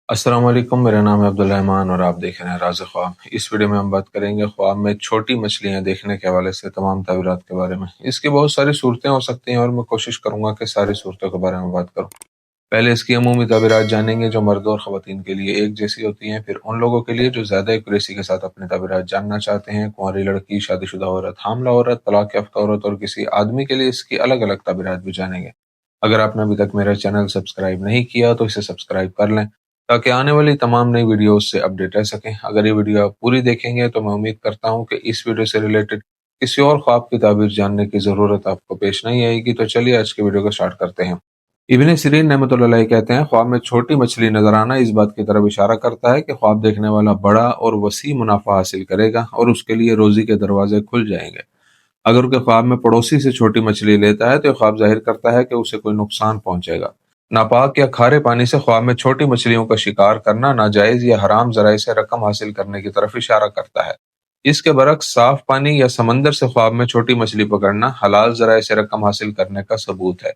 अस्सलाम वालेकुम। मेरा नाम है अब्दुल रहमान और आप देख रहे हैं राज़ ख्वाब। इस वीडियो में हम बात करेंगे ख्वाब में छोटी मछलियां देखने के हवाले से तमाम ताबीरात के बारे में। इसकी बहुत सारी सूरतें हो सकती हैं और मैं कोशिश करूंगा कि सारी सूरतों के बारे में बात करूं। पहले इसकी अमूमी ताबीरात जानेंगे जो मर्द और ख़वातीन के लिए एक जैसी होती हैं, फिर उन लोगों के लिए जो ज़्यादा एक्यूरेसी के साथ अपने ताबीरात जानना चाहते हैं, कुंवारी लड़की, शादीशुदा औरत, हामला औरत, तलाक याफ्ता औरत और किसी आदमी के लिए इसकी अलग अलग ताबीरात भी जानेंगे। अगर आपने अभी तक मेरा चैनल सब्सक्राइब नहीं किया तो इसे सब्सक्राइब कर लें ताकि आने वाली तमाम नई वीडियोस से अपडेट रह सकें। अगर ये वीडियो आप पूरी देखेंगे तो मैं उम्मीद करता हूँ कि इस वीडियो से रिलेटेड किसी और ख्वाब की ताबीर जानने की ज़रूरत आपको पेश नहीं आएगी। तो चलिए आज के वीडियो को स्टार्ट करते हैं। इब्न सीरीन रहमतुल्लाह अलैह कहते हैं, ख्वाब में छोटी मछली नजर आना इस बात की तरफ इशारा करता है कि ख्वाब देखने वाला बड़ा और वसी मुनाफा हासिल करेगा और उसके लिए रोजी के दरवाजे खुल जाएंगे। अगर उसके ख्वाब में पड़ोसी से छोटी मछली लेता है तो यह ख्वाब जाहिर करता है कि उसे कोई नुकसान पहुंचेगा। नापाक या खारे पानी से ख्वाब में छोटी मछलियों का शिकार करना नाजायज या हराम जराए से रकम हासिल करने की तरफ इशारा करता है। इसके बरक्स साफ पानी या समंदर से ख्वाब में छोटी मछली पकड़ना हलाल जराए से रकम हासिल करने का सबूत है।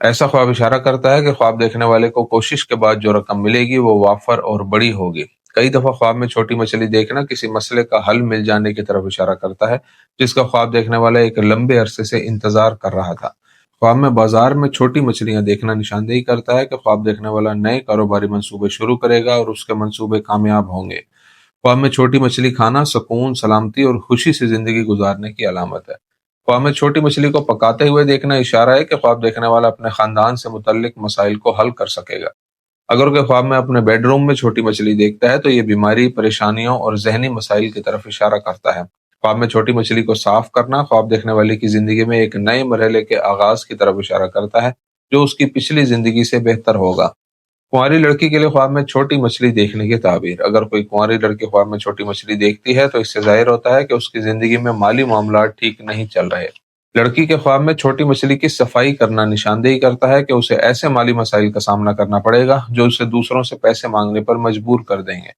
ऐसा ख्वाब इशारा करता है कि ख्वाब देखने वाले को कोशिश के बाद जो रकम मिलेगी वो वाफर और बड़ी होगी। कई दफा ख्वाब में छोटी मछली देखना किसी मसले का हल मिल जाने की तरफ इशारा करता है जिसका ख्वाब देखने वाला एक लंबे अरसे से इंतजार कर रहा था। ख्वाब में बाजार में छोटी मछलियां देखना निशानदेही करता है कि ख्वाब देखने वाला नए कारोबारी मंसूबे शुरू करेगा और उसके मंसूबे कामयाब होंगे। ख्वाब में छोटी मछली खाना सुकून, सलामती और खुशी से जिंदगी गुजारने की अलामत है। ख्वाब में छोटी मछली को पकाते हुए देखना इशारा है कि ख्वाब देखने वाला अपने खानदान से मुतल्लिक मसाइल को हल कर सकेगा। अगर उसके ख्वाब में अपने बेडरूम में छोटी मछली देखता है तो ये बीमारी, परेशानियों और जहनी मसाइल की तरफ इशारा करता है। ख्वाब में छोटी मछली को साफ करना ख्वाब देखने वाले की जिंदगी में एक नए मरहले के आगाज की तरफ इशारा करता है जो उसकी पिछली जिंदगी से बेहतर होगा। कुंवारी लड़की के लिए ख्वाब में छोटी मछली देखने की ताबीर। अगर कोई कुंवारी लड़की ख्वाब में छोटी मछली देखती है तो इससे जाहिर होता है कि उसकी जिंदगी में माली मामला ठीक नहीं चल रहे। लड़की के ख्वाब में छोटी मछली की सफाई करना निशानदेही करता है कि उसे ऐसे माली मसाइल का सामना करना पड़ेगा जो उसे दूसरों से पैसे मांगने पर मजबूर कर देंगे।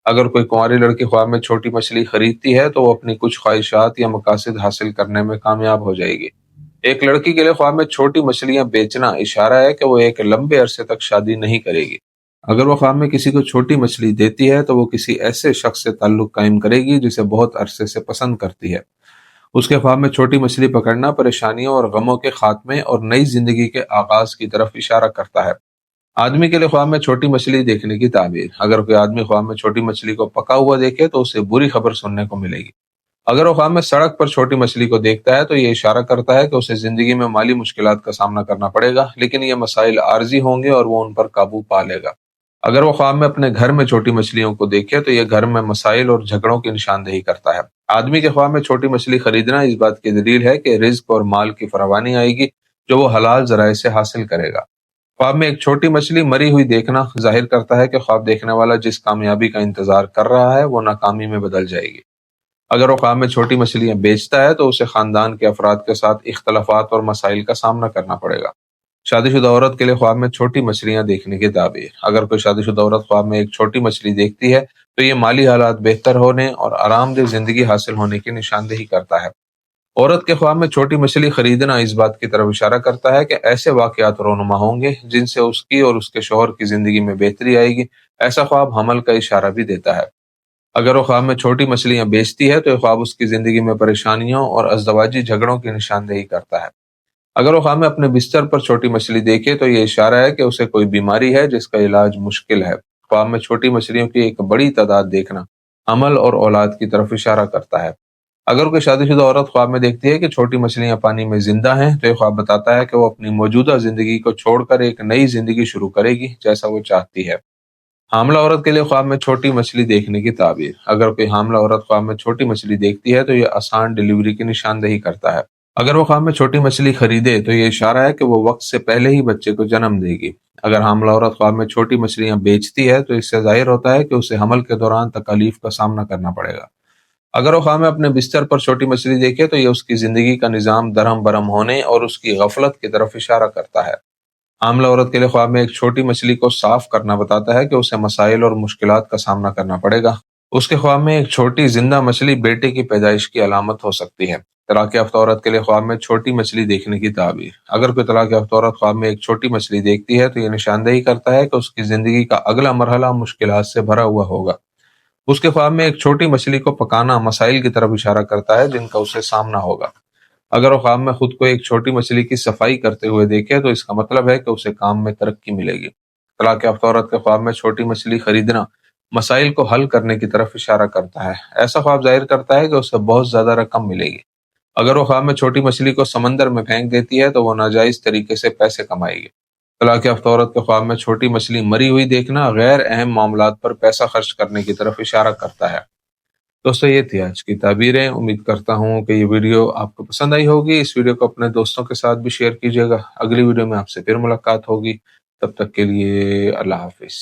अगर कोई कुंवारी लड़की ख्वाब में छोटी मछली खरीदती है तो वो अपनी कुछ ख्वाहिशात या मकासद हासिल करने में कामयाब हो जाएगी। एक लड़की के लिए ख्वाब में छोटी मछलियां बेचना इशारा है कि वो एक लंबे अरसे तक शादी नहीं करेगी। अगर वो ख्वाब में किसी को छोटी मछली देती है तो वो किसी ऐसे शख्स से ताल्लुक कायम करेगी जिसे बहुत अरसे से पसंद करती है। उसके ख्वाब में छोटी मछली पकड़ना परेशानियों और गमों के खात्मे और नई जिंदगी के आगाज की तरफ इशारा करता है। आदमी के लिए ख्वाब में छोटी मछली देखने की ताबीर। अगर कोई आदमी ख्वाब में छोटी मछली को पका हुआ देखे तो उसे बुरी खबर सुनने को मिलेगी। अगर वो ख्वाब में सड़क पर छोटी मछली को देखता है तो ये इशारा करता है कि उसे जिंदगी में माली मुश्किलात का सामना करना पड़ेगा, लेकिन ये मसाइल आर्जी होंगे और वो उन पर काबू पा लेगा। अगर वो ख्वाब में अपने घर में छोटी मछलियों को देखे तो ये घर में मसाइल और झगड़ों की निशानदेही करता है। आदमी के ख्वाब में छोटी मछली खरीदना इस बात की दलील है कि रिज्क और माल की फरावानी आएगी जो वो हलाल जराए से हासिल करेगा। ख्वाब में एक छोटी मछली मरी हुई देखना जाहिर करता है कि ख्वाब देखने वाला जिस कामयाबी का इंतजार कर रहा है वो नाकामी में बदल जाएगी। अगर वो ख्वाब में छोटी मछलियां बेचता है तो उसे खानदान के अफराद के साथ इख्तलाफात और मसाइल का सामना करना पड़ेगा। शादीशुदा औरत के लिए ख्वाब में छोटी मछलियां देखने की ताबीर। अगर कोई शादीशुदा औरत ख्वाब में एक छोटी मछली देखती है तो ये माली हालात बेहतर होने और आरामदेह जिंदगी हासिल होने की निशानदेही करता है। औरत के ख्वाब में छोटी मछली खरीदना इस बात की तरफ इशारा करता है कि ऐसे वाकयात रोनुमा होंगे जिनसे उसकी और उसके शौहर की जिंदगी में बेहतरी आएगी। ऐसा ख्वाब हमल का इशारा भी देता है। अगर वो ख्वाब में छोटी मछलियां बेचती है तो ये ख्वाब उसकी जिंदगी में परेशानियों और अज़दवाजी झगड़ों की निशानदेही करता है। अगर वो ख्वाब में अपने बिस्तर पर छोटी मछली देखे तो ये इशारा है कि उसे कोई बीमारी है जिसका इलाज मुश्किल है। ख्वाब में छोटी मछलियों की एक बड़ी तादाद देखना अमल और औलाद की तरफ इशारा करता है। अगर कोई शादीशुदा औरत ख्वाब में देखती है कि छोटी मछलियां पानी में जिंदा हैं तो ये ख्वाब बताता है कि वो अपनी मौजूदा जिंदगी को छोड़कर एक नई जिंदगी शुरू करेगी जैसा वो चाहती है। हामला औरत के लिए ख्वाब में छोटी मछली देखने की ताबीर। अगर कोई हामला औरत ख्वाब में छोटी मछली देखती है तो ये आसान डिलीवरी की निशानदेही करता है। अगर वो ख्वाब में छोटी मछली खरीदे तो ये इशारा है कि वो वक्त से पहले ही बच्चे को जन्म देगी। अगर हामला औरत ख्वाब में छोटी मछलियां बेचती है तो इससे जाहिर होता है कि उसे हमल के दौरान तकालीफ का सामना करना पड़ेगा। अगर वो ख्वाब में अपने बिस्तर पर छोटी मछली देखे तो ये उसकी जिंदगी का निजाम दरहम बरहम होने और उसकी गफलत की तरफ इशारा करता है। हामला औरत के लिए ख्वाब में एक छोटी मछली को साफ करना बताता है कि उसे मसाइल और मुश्किलात का सामना करना पड़ेगा। उसके ख्वाब में एक छोटी जिंदा मछली बेटे की पैदाइश की अलामत हो सकती है। طلاق یافتہ عورت کے لیے خواب میں چھوٹی مچھلی دیکھنے کی تعبیر۔ اگر کوئی طلاق یافتہ عورت خواب میں ایک چھوٹی مچھلی دیکھتی ہے تو یہ نشاندہی کرتا ہے کہ اس کی زندگی کا اگلا مرحلہ مشکلات سے بھرا ہوا ہوگا۔ اس کے خواب میں ایک چھوٹی مچھلی کو پکانا مسائل کی طرف اشارہ کرتا ہے جن کا اسے سامنا ہوگا۔ اگر وہ خواب میں خود کو ایک چھوٹی مچھلی کی صفائی کرتے ہوئے دیکھے تو اس کا مطلب ہے کہ اسے کام میں ترقی ملے گی۔ طلاق یافتہ عورت کے خواب میں چھوٹی مچھلی خریدنا مسائل کو حل کرنے کی طرف اشارہ کرتا ہے۔ ایسا خواب ظاہر کرتا ہے کہ اسے بہت زیادہ رقم ملے گی۔ اگر وہ خواب میں چھوٹی مچھلی کو سمندر میں پھینک دیتی ہے تو وہ ناجائز طریقے سے پیسے کمائے گی۔ طلاق یافتہ عورت کے خواب میں چھوٹی مچھلی مری ہوئی دیکھنا غیر اہم معاملات پر پیسہ خرچ کرنے کی طرف اشارہ کرتا ہے۔ دوستو یہ تھی آج کی تعبیریں۔ امید کرتا ہوں کہ یہ ویڈیو آپ کو پسند آئی ہوگی۔ اس ویڈیو کو اپنے دوستوں کے ساتھ بھی شیئر کیجیے گا۔ اگلی ویڈیو میں آپ سے پھر ملاقات ہوگی۔ تب تک کے لیے اللہ حافظ۔